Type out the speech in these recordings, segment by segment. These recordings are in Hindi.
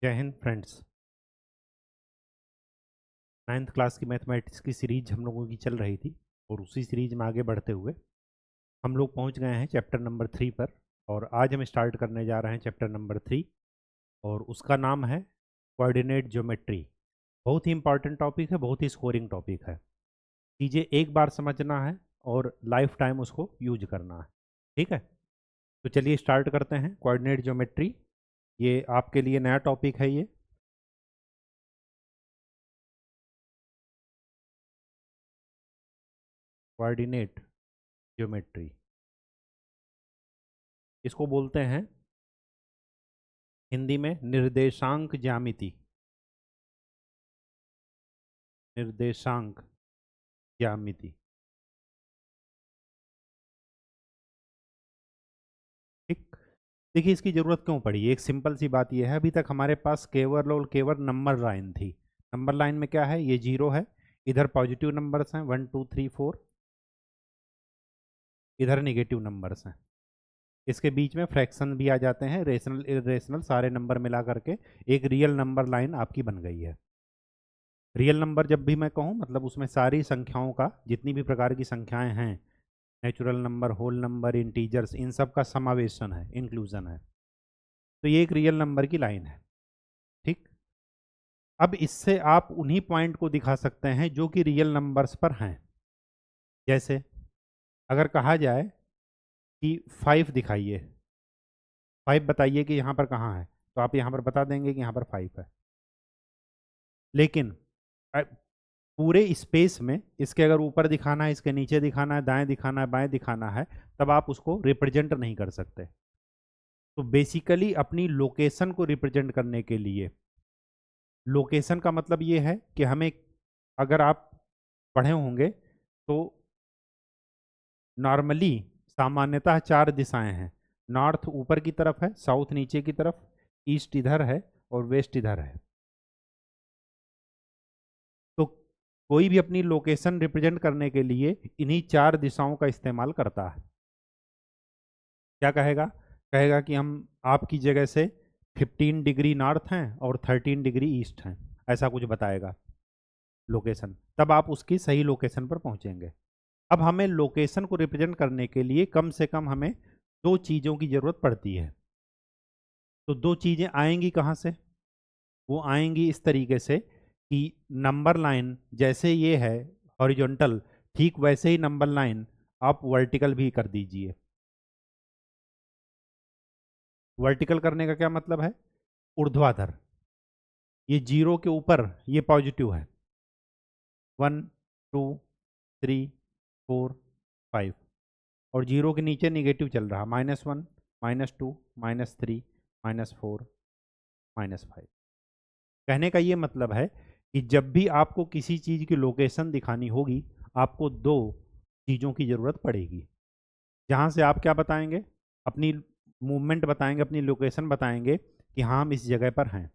जय हिंद फ्रेंड्स। नाइन्थ क्लास की मैथमेटिक्स की सीरीज हम लोगों की चल रही थी और उसी सीरीज में आगे बढ़ते हुए हम लोग पहुंच गए हैं चैप्टर नंबर 3 पर। और आज हम स्टार्ट करने जा रहे हैं चैप्टर नंबर 3 और उसका नाम है कोऑर्डिनेट ज्योमेट्री। बहुत ही इंपॉर्टेंट टॉपिक है, बहुत ही स्कोरिंग टॉपिक है। चीज़ें एक बार समझना है और लाइफ टाइम उसको यूज करना है। ठीक है, तो चलिए स्टार्ट करते हैं। कोऑर्डिनेट ज्योमेट्री ये आपके लिए नया टॉपिक है। ये कोऑर्डिनेट ज्योमेट्री इसको बोलते हैं हिंदी में निर्देशांक ज्यामिति। निर्देशांक ज्यामिति। ठीक। देखिए इसकी जरूरत क्यों पड़ी, एक सिंपल सी बात यह है, अभी तक हमारे पास केवल और केवल नंबर लाइन थी। नंबर लाइन में क्या है, ये जीरो है, इधर पॉजिटिव नंबर्स हैं 1 2 3 4, इधर नेगेटिव नंबर्स हैं। इसके बीच में फ्रैक्शन भी आ जाते हैं, रेशनल इरेशनल सारे नंबर मिला करके एक रियल नंबर लाइन आपकी बन गई है। रियल नंबर जब भी मैं कहूँ मतलब उसमें सारी संख्याओं का, जितनी भी प्रकार की संख्याएं हैं, natural number, whole number, integers, इन सब का समावेशन है, इंक्लूजन है। तो ये एक रियल नंबर की लाइन है। ठीक। अब इससे आप उन्हीं पॉइंट को दिखा सकते हैं जो कि रियल नंबर्स पर हैं। जैसे अगर कहा जाए कि 5 दिखाइए, 5 बताइए कि यहाँ पर कहाँ है, तो आप यहाँ पर बता देंगे कि यहाँ पर 5 है। लेकिन पूरे स्पेस में इसके अगर ऊपर दिखाना है, इसके नीचे दिखाना है, दाएं दिखाना है, बाएं दिखाना है, तब आप उसको रिप्रेजेंट नहीं कर सकते। तो बेसिकली अपनी लोकेशन को रिप्रेजेंट करने के लिए, लोकेशन का मतलब ये है कि हमें, अगर आप पढ़े होंगे तो नॉर्मली सामान्यतः 4 दिशाएं हैं। नॉर्थ ऊपर की तरफ है, साउथ नीचे की तरफ, ईस्ट इधर है और वेस्ट इधर है। तो कोई भी अपनी लोकेशन रिप्रेजेंट करने के लिए इन्हीं 4 दिशाओं का इस्तेमाल करता है। क्या कहेगा, कहेगा कि हम आपकी जगह से 15 डिग्री नॉर्थ हैं और 13 डिग्री ईस्ट हैं, ऐसा कुछ बताएगा लोकेशन। तब आप उसकी सही लोकेशन पर पहुंचेंगे। अब हमें लोकेशन को रिप्रेजेंट करने के लिए कम से कम हमें 2 चीज़ों की ज़रूरत पड़ती है। तो 2 चीज़ें आएंगी कहाँ से, वो आएंगी इस तरीके से कि नंबर लाइन जैसे ये है हॉरिजॉन्टल, ठीक वैसे ही नंबर लाइन आप वर्टिकल भी कर दीजिए। वर्टिकल करने का क्या मतलब है, ऊर्ध्वाधर। ये जीरो के ऊपर ये पॉजिटिव है, 1 2 3 4 5, और जीरो के नीचे निगेटिव चल रहा, -1 -2 -3 -4 -5। कहने का ये मतलब है कि जब भी आपको किसी चीज़ की लोकेशन दिखानी होगी, आपको 2 चीज़ों की ज़रूरत पड़ेगी। जहाँ से आप क्या बताएंगे, अपनी मूवमेंट बताएंगे, अपनी लोकेशन बताएंगे कि हाँ हम इस जगह पर हैं।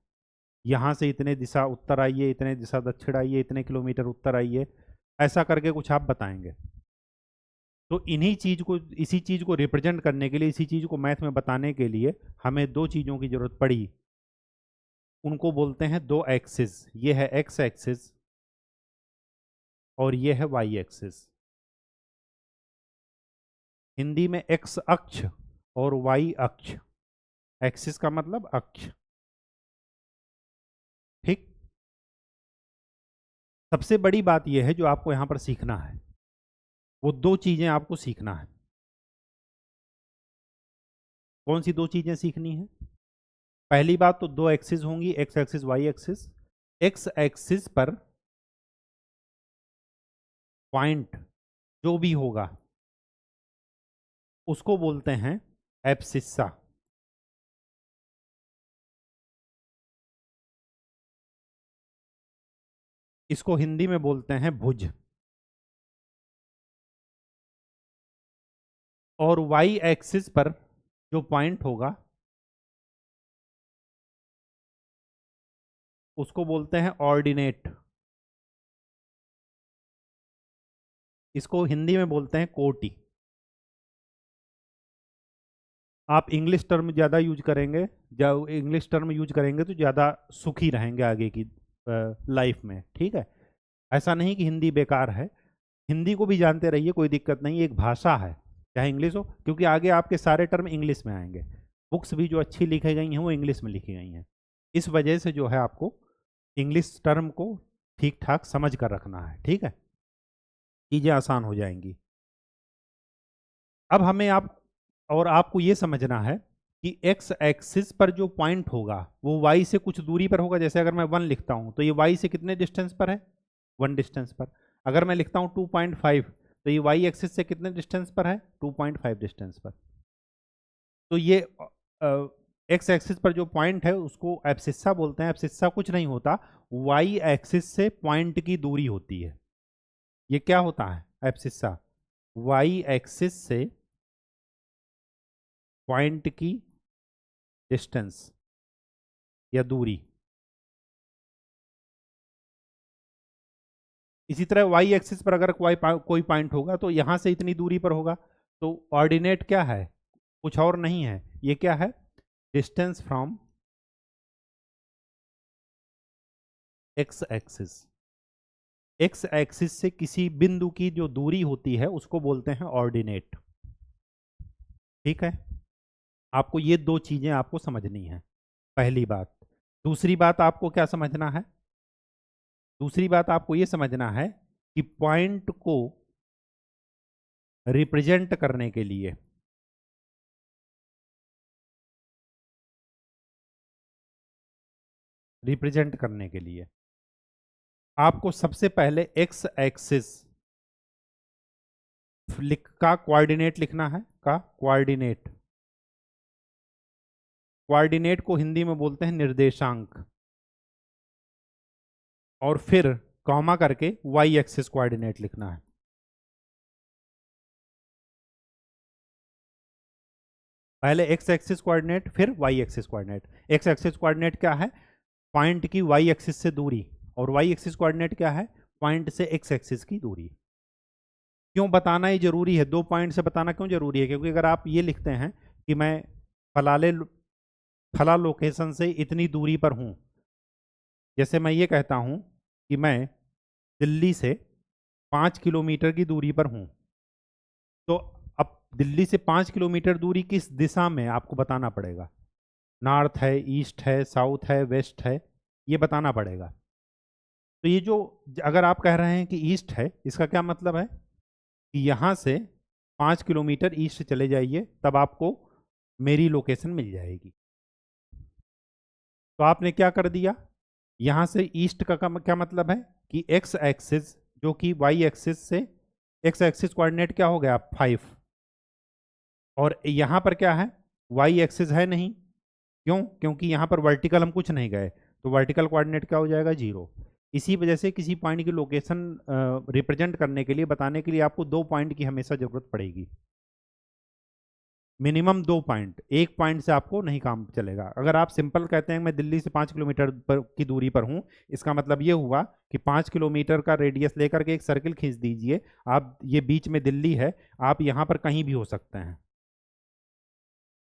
यहाँ से इतने दिशा उत्तर आइए, इतने दिशा दक्षिण आइए, इतने किलोमीटर उत्तर आइए, ऐसा करके कुछ आप बताएंगे। तो इन्हीं चीज को, इसी चीज को रिप्रेजेंट करने के लिए, इसी चीज को मैथ में बताने के लिए हमें 2 चीजों की जरूरत पड़ी। उनको बोलते हैं 2 एक्सिस। ये है एक्स एक्सिस और ये है वाई एक्सिस। हिंदी में एक्स अक्ष और वाई अक्ष। एक्सिस का मतलब अक्ष। ठीक। सबसे बड़ी बात यह है जो आपको यहां पर सीखना है, वो 2 चीजें आपको सीखना है। कौन सी 2 चीजें सीखनी है? पहली बात तो 2 एक्सिस होंगी, X axis Y axis. X axis पर पॉइंट जो भी होगा उसको बोलते हैं एब्सिस्सा। इसको हिंदी में बोलते हैं भुज। और वाई एक्सिस पर जो पॉइंट होगा उसको बोलते हैं ऑर्डिनेट। इसको हिंदी में बोलते हैं कोटि। आप इंग्लिश टर्म ज़्यादा यूज करेंगे, जब इंग्लिश टर्म यूज करेंगे तो ज़्यादा सुखी रहेंगे आगे की लाइफ में, ठीक है। ऐसा नहीं कि हिंदी बेकार है, हिंदी को भी जानते रहिए, कोई दिक्कत नहीं, एक भाषा है, चाहे इंग्लिश हो, क्योंकि आगे आपके सारे टर्म इंग्लिश में आएंगे। बुक्स भी जो अच्छी लिखी गई हैं वो इंग्लिश में लिखी गई हैं, इस वजह से जो है आपको इंग्लिश टर्म को ठीक ठाक समझ कर रखना है, ठीक है, चीज़ें आसान हो जाएंगी। अब हमें आपको ये समझना है कि एक्स एक्सिस पर जो पॉइंट होगा वो वाई से कुछ दूरी पर होगा। जैसे अगर मैं 1 लिखता हूँ तो ये वाई से कितने डिस्टेंस पर है, 1 डिस्टेंस पर। अगर मैं लिखता हूँ 2.5 तो ये वाई एक्सिस से कितने डिस्टेंस पर है, 2.5 डिस्टेंस पर। तो ये एक्स एक्सिस पर जो पॉइंट है उसको एब्सिस्सा बोलते हैं। एब्सिस्सा कुछ नहीं होता, वाई एक्सिस से पॉइंट की दूरी होती है। ये क्या होता है एब्सिस्सा, वाई एक्सिस से पॉइंट की डिस्टेंस या दूरी। इसी तरह वाई एक्सिस पर अगर कोई पॉइंट होगा तो यहां से इतनी दूरी पर होगा, तो ऑर्डिनेट क्या है, कुछ और नहीं है, ये क्या है, distance from x axis. X axis से किसी बिंदु की जो दूरी होती है उसको बोलते हैं ऑर्डिनेट, ठीक है। आपको ये दो चीजें आपको समझनी है, पहली बात। दूसरी बात आपको क्या समझना है, दूसरी बात आपको ये समझना है कि पॉइंट को रिप्रेजेंट करने के लिए आपको सबसे पहले एक्स एक्सिस का कोऑर्डिनेट लिखना है, का कोऑर्डिनेट। कोऑर्डिनेट को हिंदी में बोलते हैं निर्देशांक, और फिर कॉमा करके वाई एक्सिस कोऑर्डिनेट लिखना है। पहले एक्स एक्सिस कोऑर्डिनेट फिर Y axis coordinate. X axis coordinate क्या है, पॉइंट की वाई एक्सिस से दूरी, और वाई एक्सिस कोऑर्डिनेट क्या है, पॉइंट से एक्स एक्सिस की दूरी। क्यों बताना ये जरूरी है, 2 पॉइंट से बताना क्यों जरूरी है, क्योंकि अगर आप ये लिखते हैं कि मैं फला लोकेशन से इतनी दूरी पर हूं, जैसे मैं ये कहता हूं कि मैं दिल्ली से 5 किलोमीटर की दूरी पर हूं, तो अब दिल्ली से 5 किलोमीटर दूरी किस दिशा में आपको बताना पड़ेगा, नॉर्थ है, ईस्ट है, साउथ है, वेस्ट है, ये बताना पड़ेगा। तो ये जो अगर आप कह रहे हैं कि ईस्ट है, इसका क्या मतलब है कि यहाँ से 5 किलोमीटर ईस्ट चले जाइए, तब आपको मेरी लोकेशन मिल जाएगी। तो आपने क्या कर दिया, यहाँ से ईस्ट का क्या मतलब है कि एक्स एक्सिस जो कि वाई एक्सिस से, एक्स एक्सिस कोऑर्डिनेट क्या हो गया 5, और यहाँ पर क्या है, वाई एक्सिस है नहीं, क्यों, क्योंकि यहाँ पर वर्टिकल हम कुछ नहीं गए, तो वर्टिकल कोऑर्डिनेट क्या हो जाएगा 0। इसी वजह से किसी पॉइंट की लोकेशन रिप्रेजेंट करने के लिए, बताने के लिए आपको 2 पॉइंट की हमेशा जरूरत पड़ेगी, मिनिमम 2 पॉइंट, एक पॉइंट से आपको नहीं काम चलेगा। अगर आप सिंपल कहते हैं मैं दिल्ली से 5 किलोमीटर की दूरी पर हूं, इसका मतलब ये हुआ कि 5 किलोमीटर का रेडियस लेकर के एक सर्किल खींच दीजिए आप, ये बीच में दिल्ली है, आप यहां पर कहीं भी हो सकते हैं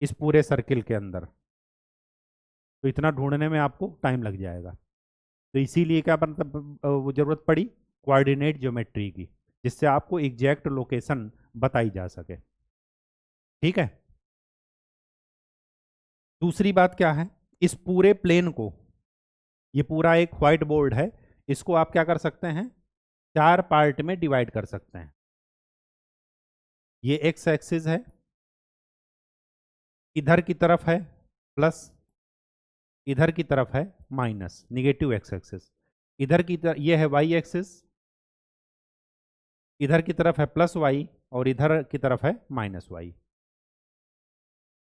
इस पूरे सर्किल के अंदर, तो इतना ढूंढने में आपको टाइम लग जाएगा। तो इसीलिए क्या मतलब वो जरूरत पड़ी कोऑर्डिनेट ज्योमेट्री की, जिससे आपको एग्जैक्ट लोकेशन बताई जा सके, ठीक है। दूसरी बात क्या है, इस पूरे प्लेन को, ये पूरा एक व्हाइट बोर्ड है, इसको आप क्या कर सकते हैं, 4 पार्ट में डिवाइड कर सकते हैं। ये एक्स एक्सिस है, इधर की तरफ है प्लस, इधर की तरफ है माइनस, निगेटिव एक्स एक्सिस। इधर की तरफ ये है वाई एक्सिस, इधर की तरफ है प्लस वाई, और इधर की तरफ है माइनस वाई।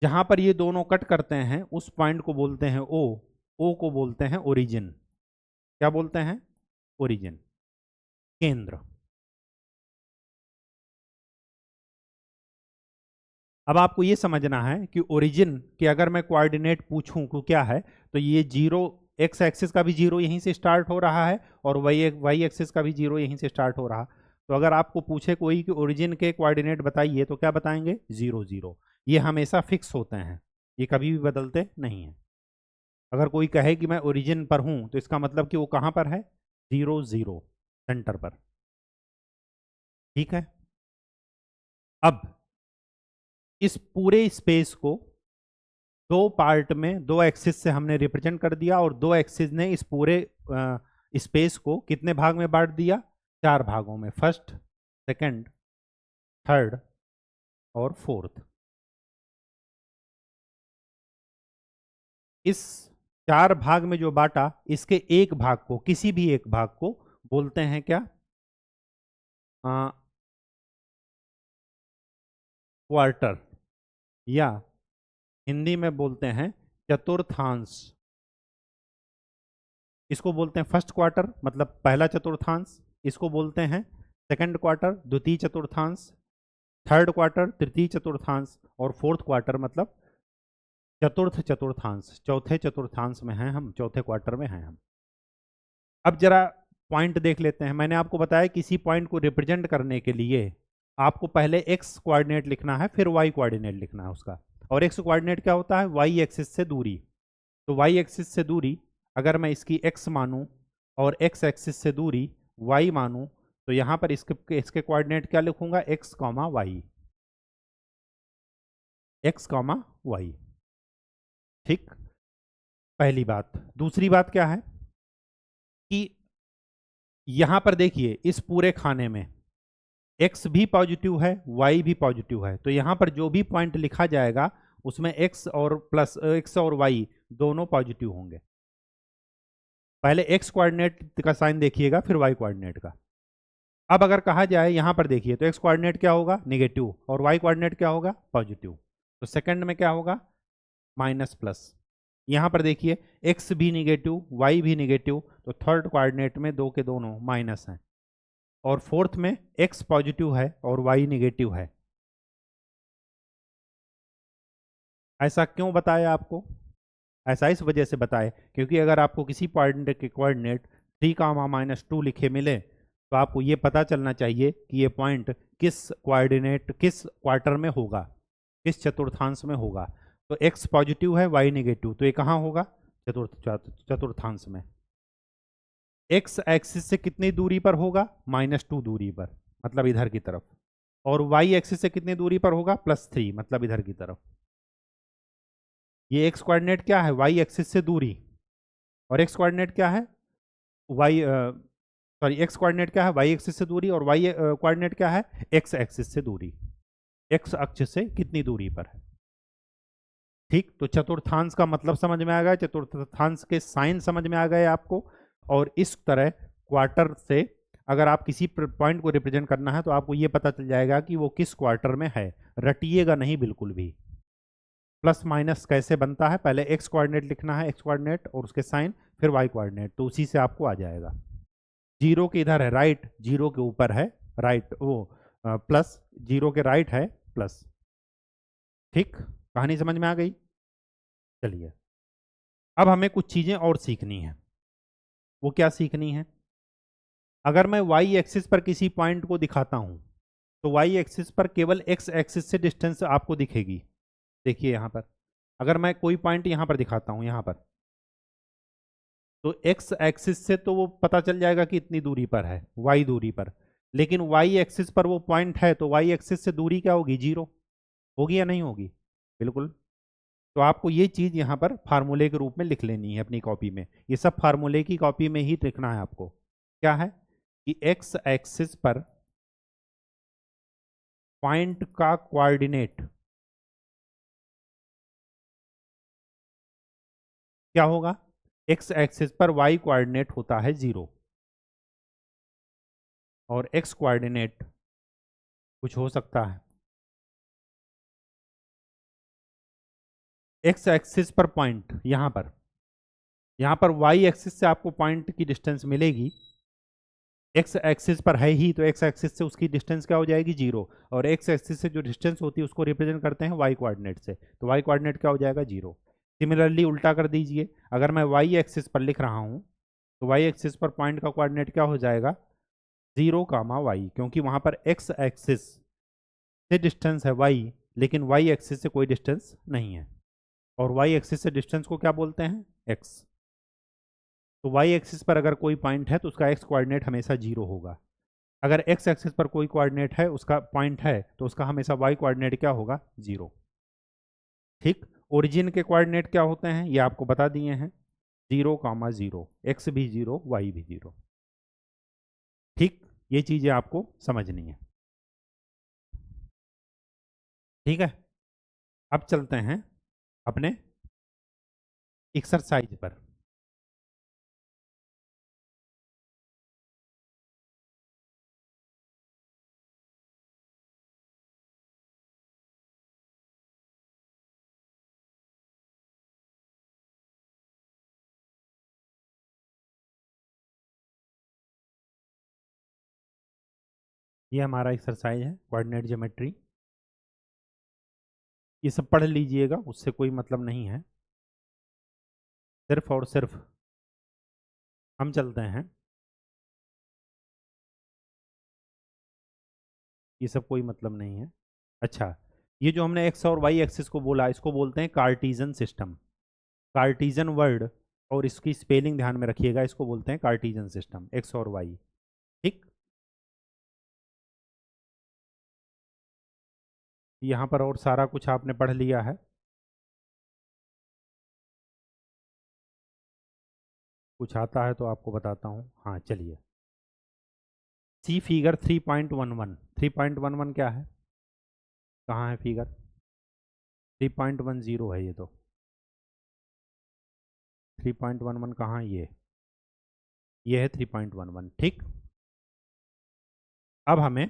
जहां पर ये दोनों कट करते हैं उस पॉइंट को बोलते हैं ओ को बोलते हैं ओरिजिन। क्या बोलते हैं, ओरिजिन, केंद्र। अब आपको ये समझना है कि ओरिजिन के अगर मैं कोऑर्डिनेट पूछूं को क्या है, तो ये 0, एक्स एक्सिस का भी 0 यहीं से स्टार्ट हो रहा है, और वाई एक्सिस का भी 0 यहीं से स्टार्ट हो रहा। तो अगर आपको पूछे कोई कि ओरिजिन के कोऑर्डिनेट बताइए तो क्या बताएंगे, 0 0, ये हमेशा फिक्स होते हैं, ये कभी भी बदलते नहीं हैं। अगर कोई कहे कि मैं ओरिजिन पर हूं तो इसका मतलब कि वो कहाँ पर है, 0 0 सेंटर पर। ठीक है, अब इस पूरे स्पेस को दो पार्ट में, दो एक्सिस से हमने रिप्रेजेंट कर दिया, और दो एक्सिस ने इस पूरे स्पेस को कितने भाग में बांट दिया, 4 भागों में, फर्स्ट, सेकंड, थर्ड और फोर्थ। इस 4 भाग में जो बांटा, इसके एक भाग को, किसी भी एक भाग को बोलते हैं क्या, क्वार्टर, या हिंदी में बोलते हैं चतुर्थांश। इसको बोलते हैं फर्स्ट क्वार्टर, मतलब पहला चतुर्थांश। इसको बोलते हैं सेकंड क्वार्टर, द्वितीय चतुर्थांश। थर्ड क्वार्टर, तृतीय चतुर्थांश। और फोर्थ क्वार्टर मतलब चतुर्थ चतुर्थांश, चौथे चतुर्थांश में हैं हम, चौथे क्वार्टर में हैं हम। अब जरा पॉइंट देख लेते हैं। मैंने आपको बताया किसी पॉइंट को रिप्रेजेंट करने के लिए आपको पहले एक्स कोऑर्डिनेट लिखना है, फिर वाई कोऑर्डिनेट लिखना है उसका। और एक्स कोऑर्डिनेट क्या होता है, वाई एक्सिस से दूरी। तो वाई एक्सिस से दूरी अगर मैं इसकी एक्स मानूं और एक्स एक्सिस से दूरी वाई मानूं, तो यहां पर इसके कोऑर्डिनेट क्या लिखूंगा, X comma Y, X comma Y. ठीक, पहली बात। दूसरी बात क्या है कि यहां पर देखिए इस पूरे खाने में x भी पॉजिटिव है, y भी पॉजिटिव है, तो यहां पर जो भी पॉइंट लिखा जाएगा उसमें x और y दोनों पॉजिटिव होंगे। पहले x कोऑर्डिनेट का साइन देखिएगा, फिर y कोऑर्डिनेट का। अब अगर कहा जाए यहां पर देखिए, तो x कोऑर्डिनेट क्या होगा, नेगेटिव, और y कोऑर्डिनेट क्या होगा, पॉजिटिव। तो सेकंड में क्या होगा, माइनस प्लस। यहां पर देखिए x भी निगेटिव, y भी निगेटिव, तो थर्ड कोऑर्डिनेट में दो के दोनों माइनस हैं। और फोर्थ में x पॉजिटिव है और y निगेटिव है। ऐसा क्यों बताया आपको, ऐसा इस वजह से बताए क्योंकि अगर आपको किसी पॉइंट के कोऑर्डिनेट 3, -2 लिखे मिले, तो आपको ये पता चलना चाहिए कि ये पॉइंट किस कोऑर्डिनेट, किस क्वार्टर में होगा, किस चतुर्थांश में होगा। तो x पॉजिटिव है, y नेगेटिव, तो ये कहाँ होगा, चतुर्थांश में। x एक्सिस से कितनी दूरी पर होगा, -2 दूरी पर, मतलब इधर की तरफ। और y एक्सिस से कितनी दूरी पर होगा, +3, मतलब इधर की तरफ। ये x कोऑर्डिनेट क्या है, y एक्सिस से दूरी, और x कोऑर्डिनेट क्या है, x कोऑर्डिनेट क्या है, y एक्सिस से दूरी, और y कोऑर्डिनेट क्या है, x एक्सिस से दूरी, x अक्ष से कितनी दूरी पर है। ठीक, तो चतुर्थांश का मतलब समझ में आ गया, चतुर्थांश के साइन समझ में आ गए आपको। और इस तरह क्वार्टर से अगर आप किसी पॉइंट को रिप्रेजेंट करना है तो आपको ये पता चल जाएगा कि वो किस क्वार्टर में है। रटिएगा नहीं बिल्कुल भी। प्लस माइनस कैसे बनता है, पहले एक्स कोऑर्डिनेट लिखना है, एक्स कोऑर्डिनेट और उसके साइन, फिर वाई कोऑर्डिनेट, तो उसी से आपको आ जाएगा। जीरो के इधर है राइट, जीरो के ऊपर है राइट, वो प्लस, जीरो के राइट है प्लस। ठीक, कहानी समझ में आ गई। चलिए, अब हमें कुछ चीजें और सीखनी है। वो क्या सीखनी है, अगर मैं y एक्सिस पर किसी पॉइंट को दिखाता हूं, तो y एक्सिस पर केवल x एक्सिस से डिस्टेंस आपको दिखेगी। देखिए यहां पर अगर मैं कोई पॉइंट यहां पर दिखाता हूं, यहां पर, तो x एक्सिस से तो वो पता चल जाएगा कि इतनी दूरी पर है, y दूरी पर। लेकिन y एक्सिस पर वो पॉइंट है, तो y एक्सिस से दूरी क्या होगी, 0 होगी या नहीं होगी, बिल्कुल। तो आपको ये चीज यहां पर फार्मूले के रूप में लिख लेनी है अपनी कॉपी में। ये सब फार्मूले की कॉपी में ही लिखना है आपको। क्या है कि x एक्सिस पर पॉइंट का कोऑर्डिनेट क्या होगा, x एक्सिस पर y कोऑर्डिनेट होता है 0, और x कोऑर्डिनेट कुछ हो सकता है। x एक्सिस पर पॉइंट यहां पर y एक्सिस से आपको पॉइंट की डिस्टेंस मिलेगी, x एक्सिस पर है ही, तो x एक्सिस से उसकी डिस्टेंस क्या हो जाएगी, 0। और x एक्सिस से जो डिस्टेंस होती है उसको रिप्रेजेंट करते हैं y कोऑर्डिनेट से, तो y कोऑर्डिनेट क्या हो जाएगा, 0। सिमिलरली उल्टा कर दीजिए, अगर मैं y एक्सिस पर लिख रहा हूं, तो y एक्सिस पर पॉइंट का कोऑर्डिनेट क्या हो जाएगा, 0, y, क्योंकि वहां पर x एक्सिस से डिस्टेंस है y, लेकिन वाई एक्सिस से कोई डिस्टेंस नहीं है, और वाई एक्सिस से डिस्टेंस को क्या बोलते हैं, एक्स। तो वाई एक्सिस पर अगर कोई पॉइंट है तो उसका एक्स कोऑर्डिनेट हमेशा 0 होगा। अगर एक्स एक्सिस पर कोई कोऑर्डिनेट है, उसका पॉइंट है, तो उसका हमेशा वाई कोऑर्डिनेट क्या होगा, 0। ठीक। ओरिजिन के कोऑर्डिनेट क्या होते हैं ये आपको बता दिए हैं, 0,0, एक्स भी 0 वाई भी 0। ठीक, ये चीजें आपको समझनी है। ठीक है, अब चलते हैं अपने एक्सरसाइज पर। ये हमारा एक्सरसाइज है, कोऑर्डिनेट ज्योमेट्री। ये सब पढ़ लीजिएगा, उससे कोई मतलब नहीं है। सिर्फ और सिर्फ हम चलते हैं, ये सब कोई मतलब नहीं है। अच्छा, ये जो हमने एक्स और वाई एक्सिस को बोला, इसको बोलते हैं कार्टीजन सिस्टम। कार्टीजन वर्ड, और इसकी स्पेलिंग ध्यान में रखिएगा, इसको बोलते हैं कार्टीजन सिस्टम, एक्स और वाई। ठीक, यहाँ पर और सारा कुछ आपने पढ़ लिया है। कुछ आता है तो आपको बताता हूँ। हाँ चलिए, सी फिगर 3.11। 3.11 क्या है, कहाँ है फिगर, 3.10 है ये तो। 3.11 कहाँ है ये है 3.11। ठीक, अब हमें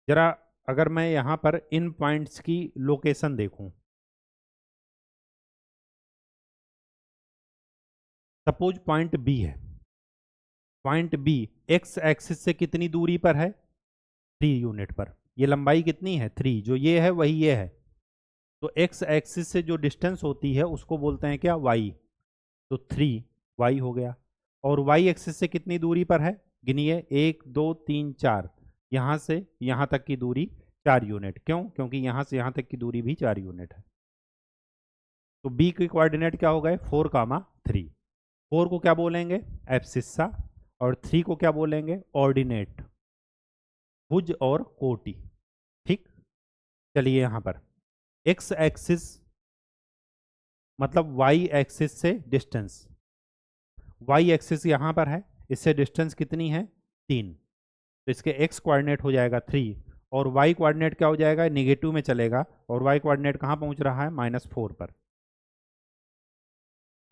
जरा, अगर मैं यहाँ पर इन पॉइंट्स की लोकेशन देखूं, सपोज पॉइंट बी है। पॉइंट बी एक्स एक्सिस से कितनी दूरी पर है, 3 यूनिट पर। ये लंबाई कितनी है, 3। जो ये है वही ये है, तो एक्स एक्सिस से जो डिस्टेंस होती है उसको बोलते हैं क्या, वाई। तो 3 वाई हो गया। और वाई एक्सिस से कितनी दूरी पर है, गिनिए, 1 2 3 4। यहाँ से यहाँ तक की दूरी 4 यूनिट। क्यों, क्योंकि यहाँ से यहाँ तक की दूरी भी 4 यूनिट है। तो बी के कोऑर्डिनेट क्या हो गए, 4,3। 4 को क्या बोलेंगे, एब्सिस्सा, और 3 को क्या बोलेंगे, ऑर्डिनेट, भुज और कोटि। ठीक, चलिए यहाँ पर एक्स एक्सिस मतलब वाई एक्सिस से डिस्टेंस, वाई एक्सिस यहाँ पर है, इससे डिस्टेंस कितनी है, 3। तो इसके एक्स कोऑर्डिनेट हो जाएगा 3, और वाई कोऑर्डिनेट क्या हो जाएगा, निगेटिव में चलेगा, और वाई कोऑर्डिनेट कहाँ पहुँच रहा है, -4 पर।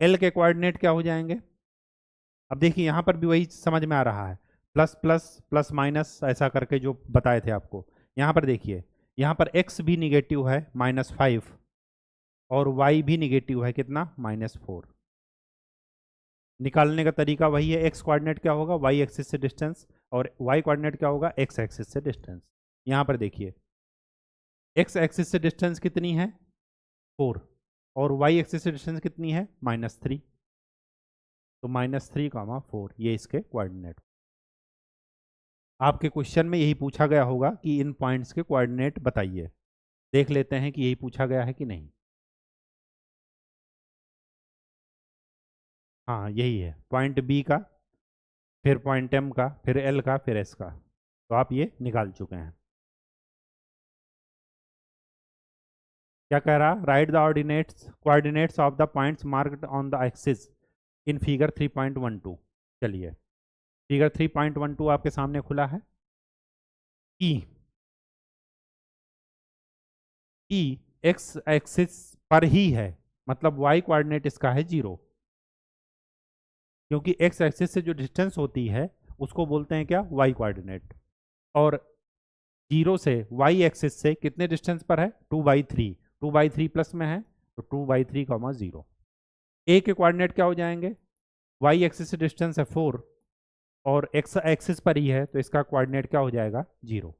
एल के कोऑर्डिनेट क्या हो जाएंगे, अब देखिए यहाँ पर भी वही समझ में आ रहा है, प्लस प्लस प्लस माइनस ऐसा करके जो बताए थे आपको। यहाँ पर देखिए, यहाँ पर x भी निगेटिव है -5, और y भी निगेटिव है कितना, -4। निकालने का तरीका वही है, x कोऑर्डिनेट क्या होगा, y एक्सिस से डिस्टेंस, और y कोऑर्डिनेट क्या होगा, x एक्सिस से डिस्टेंस। यहाँ पर देखिए, x एक्सिस से डिस्टेंस कितनी है, 4, और y एक्सिस से डिस्टेंस कितनी है, -3। तो -3,4 ये इसके कोऑर्डिनेट। आपके क्वेश्चन में यही पूछा गया होगा कि इन पॉइंट्स के कोऑर्डिनेट बताइए। देख लेते हैं कि यही पूछा गया है कि नहीं। हाँ यही है, पॉइंट बी का, फिर पॉइंट एम का, फिर एल का, फिर एस का। तो आप ये निकाल चुके हैं। क्या कह रहा, write the ordinates coordinates of the points marked on the axis in figure 3.12। चलिए, फिगर 3.12 आपके सामने खुला है। ई ई एक्स एक्सिस पर ही है, मतलब वाई कोऑर्डिनेट इसका है 0, क्योंकि एक्स एक्सिस से जो डिस्टेंस होती है उसको बोलते हैं क्या, वाई कोऑर्डिनेट। और 0 से वाई एक्सिस से कितने डिस्टेंस पर है, 2/3। 2/3 प्लस में है, तो 2/3, 0। ए के कोऑर्डिनेट क्या हो जाएंगे, वाई एक्सिस से डिस्टेंस है 4, और एक्स एक्सिस पर ही है, तो इसका कोऑर्डिनेट क्या हो जाएगा, 0।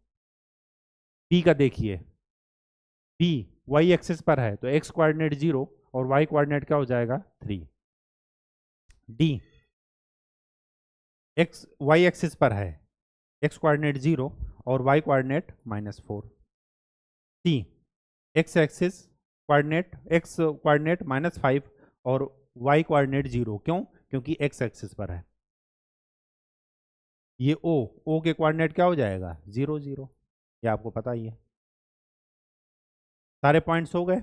बी का देखिए, बी वाई एक्सिस पर है तो एक्स कोऑर्डिनेट 0, और वाई कोऑर्डिनेट क्या हो जाएगा, 3। डी एक्स वाई एक्सिस पर है, एक्स कोऑर्डिनेट 0, और y कोऑर्डिनेट -4। सी x axis coordinate x coordinate -5 और y कोऑर्डिनेट 0। क्यों? क्योंकि x एक्सिस पर है। ये O के कोऑर्डिनेट क्या हो जाएगा? 0 0। ये आपको पता ही है। सारे पॉइंट्स हो गए।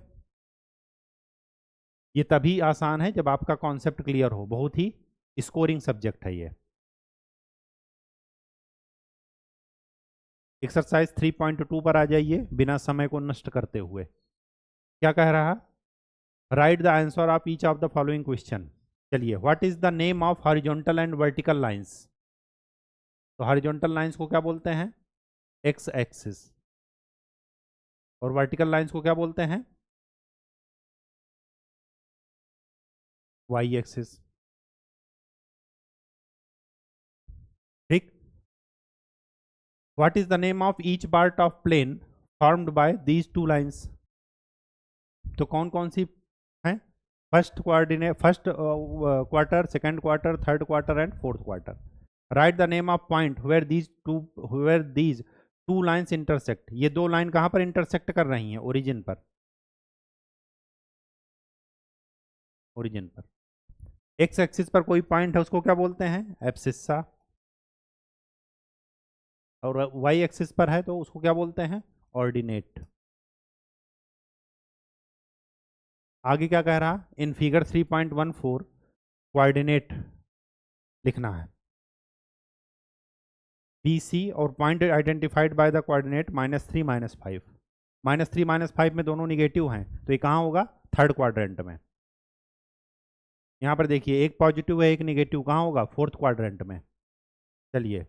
ये तभी आसान है जब आपका कॉन्सेप्ट क्लियर हो। बहुत ही स्कोरिंग सब्जेक्ट है ये। एक्सरसाइज 3.2 पर आ जाइए बिना समय को नष्ट करते हुए। क्या कह रहा? Write the answer of each of the following question. चलिए, what is the name of horizontal and vertical lines? तो हॉरिजॉन्टल लाइंस को क्या बोलते हैं? X axis. और वर्टिकल लाइंस को क्या बोलते हैं? Y axis. ठीक। What is the name of each part of plane formed by these two lines? तो कौन कौन सी हैं? First coordinate, first quarter, second quarter, third quarter and fourth quarter. Right the name of point where these two lines intersect. ये दो लाइन कहां पर इंटरसेक्ट कर रही हैं? ओरिजिन पर। ओरिजिन पर। एक्स एक्सिस पर कोई पॉइंट है, उसको क्या बोलते हैं? एब्सिस्सा। और वाई एक्सिस पर है तो उसको क्या बोलते हैं? ऑर्डिनेट। आगे क्या कह रहा? इन फिगर 3.14 कोऑर्डिनेट लिखना है बी सी और point identified by the coordinate -3 -5। -3 -5 में दोनों निगेटिव हैं, तो ये कहाँ होगा? थर्ड क्वाड्रेंट में। यहाँ पर देखिए, एक पॉजिटिव है एक निगेटिव, कहाँ होगा? फोर्थ क्वाड्रेंट में। चलिए,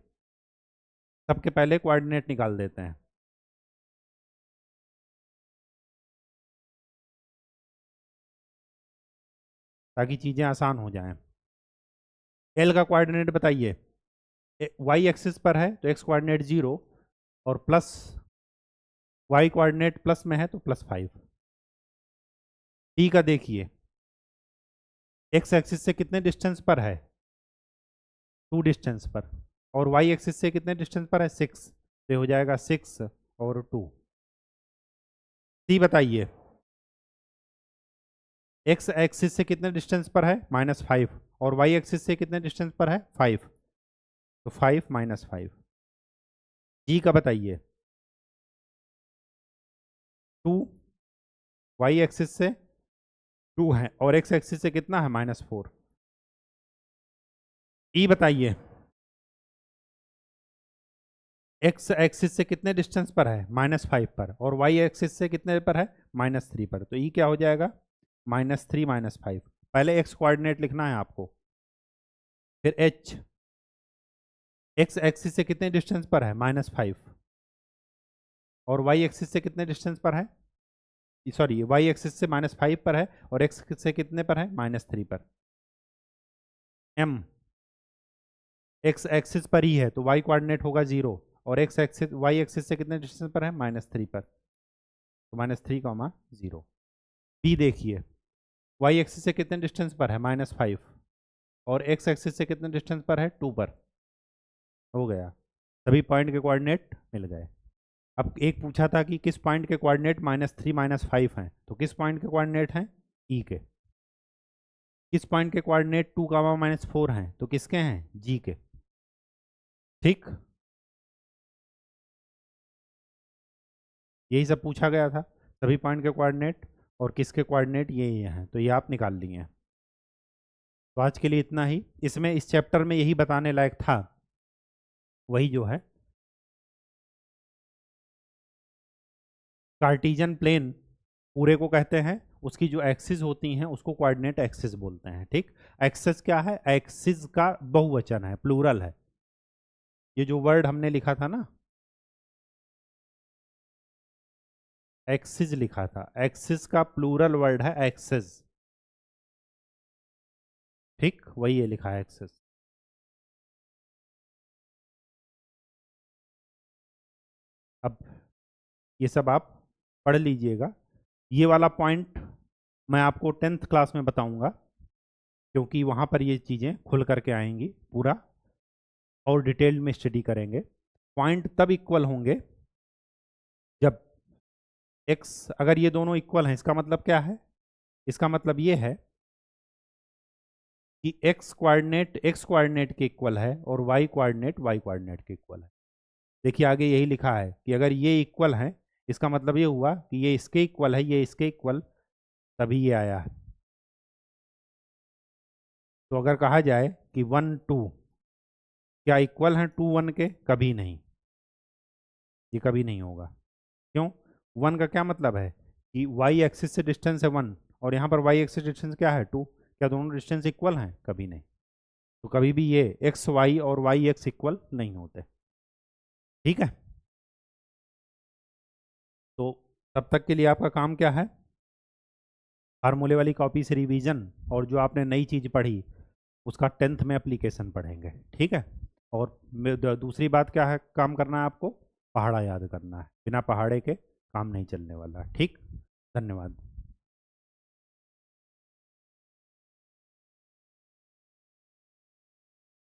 सबके पहले कोऑर्डिनेट निकाल देते हैं ताकि चीज़ें आसान हो जाएं। एल का कोऑर्डिनेट बताइए। वाई एक्सिस पर है तो एक्स कोऑर्डिनेट 0 और प्लस वाई कोऑर्डिनेट प्लस में है तो +5। डी का देखिए, एक्स एक्सिस से कितने डिस्टेंस पर है? 2 डिस्टेंस पर। और वाई एक्सिस से कितने डिस्टेंस पर है? 6। तो हो जाएगा 6 और 2। सी बताइए, एक्स एक्सिस से कितने डिस्टेंस पर है? -5। और वाई एक्सिस से कितने डिस्टेंस पर है? 5। तो 5 -5। जी का बताइए, 2 वाई एक्सिस से 2 है और एक्स एक्सिस से कितना है? -4। ई बताइए, एक्स एक्सिस से कितने डिस्टेंस पर है? -5 पर। और वाई एक्सिस से कितने पर है? -3 पर। तो ई क्या हो जाएगा? -3 -5। पहले एक्स कोऑर्डिनेट लिखना है आपको। फिर एच, एक्स एक्सिस से कितने डिस्टेंस पर है? -5। और वाई एक्सिस से कितने डिस्टेंस पर है? सॉरी, वाई एक्सिस से -5 पर है और एक्स से कितने पर है? -3 पर। एम, एक्स एक्सिस पर ही है तो वाई कोऑर्डिनेट होगा 0 और एक्स एक्सिस वाई एक्सिस से कितने डिस्टेंस पर है? -3 पर। तो -3, 0। बी देखिए, वाई एक्सिस से कितने डिस्टेंस पर है? -5 और एक्स एक्सिस से कितने डिस्टेंस पर है? 2 पर। हो गया, सभी पॉइंट के कोऑर्डिनेट मिल गए। अब एक पूछा था कि किस पॉइंट के कोऑर्डिनेट -3 -5 हैं, तो किस पॉइंट के कोऑर्डिनेट हैं? ई के। किस पॉइंट के कोऑर्डिनेट 2, -4 हैं, तो किसके हैं? जी के। ठीक, यही सब पूछा गया था, सभी पॉइंट के कोऑर्डिनेट और किसके कोऑर्डिनेट ये हैं, तो ये आप निकाल लिए हैं। तो आज के लिए इतना ही। इसमें इस चैप्टर में यही बताने लायक था, वही जो है कार्टिजन प्लेन पूरे को कहते हैं, उसकी जो एक्सिस होती हैं उसको कोऑर्डिनेट एक्सिस बोलते हैं। ठीक, एक्सिस क्या है? एक्सिस का बहुवचन है, प्लूरल है। ये जो वर्ड हमने लिखा था ना, एक्सिस लिखा था, एक्सिस का प्लूरल वर्ड है एक्सिस। ठीक, वही है लिखा है एक्सिस। अब ये सब आप पढ़ लीजिएगा। ये वाला पॉइंट मैं आपको 10th क्लास में बताऊंगा, क्योंकि वहाँ पर ये चीज़ें खुल करके आएंगी पूरा और डिटेल में स्टडी करेंगे। पॉइंट तब इक्वल होंगे जब x, अगर ये दोनों इक्वल हैं, इसका मतलब क्या है? इसका मतलब ये है कि x कोऑर्डिनेट के इक्वल है और y कोऑर्डिनेट के इक्वल है। देखिए आगे यही लिखा है कि अगर ये इक्वल हैं, इसका मतलब ये हुआ कि ये इसके इक्वल है, ये इसके इक्वल, तभी ये आया है। तो अगर कहा जाए कि 1 2 क्या इक्वल हैं 2 1 के? कभी नहीं, ये कभी नहीं होगा। क्यों? 1 का क्या मतलब है कि y एक्सिस से डिस्टेंस है 1 और यहाँ पर y एक्सिस डिस्टेंस क्या है 2। क्या दोनों डिस्टेंस इक्वल हैं? कभी नहीं। तो कभी भी ये एक्स वाई और वाई एक्स इक्वल नहीं होते। ठीक है, तो तब तक के लिए आपका काम क्या है? फार्मूले वाली कॉपी से रिवीजन, और जो आपने नई चीज़ पढ़ी उसका 10th में एप्लीकेशन पढ़ेंगे। ठीक है, और दूसरी बात क्या है काम करना है आपको? पहाड़ा याद करना है, बिना पहाड़े के काम नहीं चलने वाला। ठीक, धन्यवाद।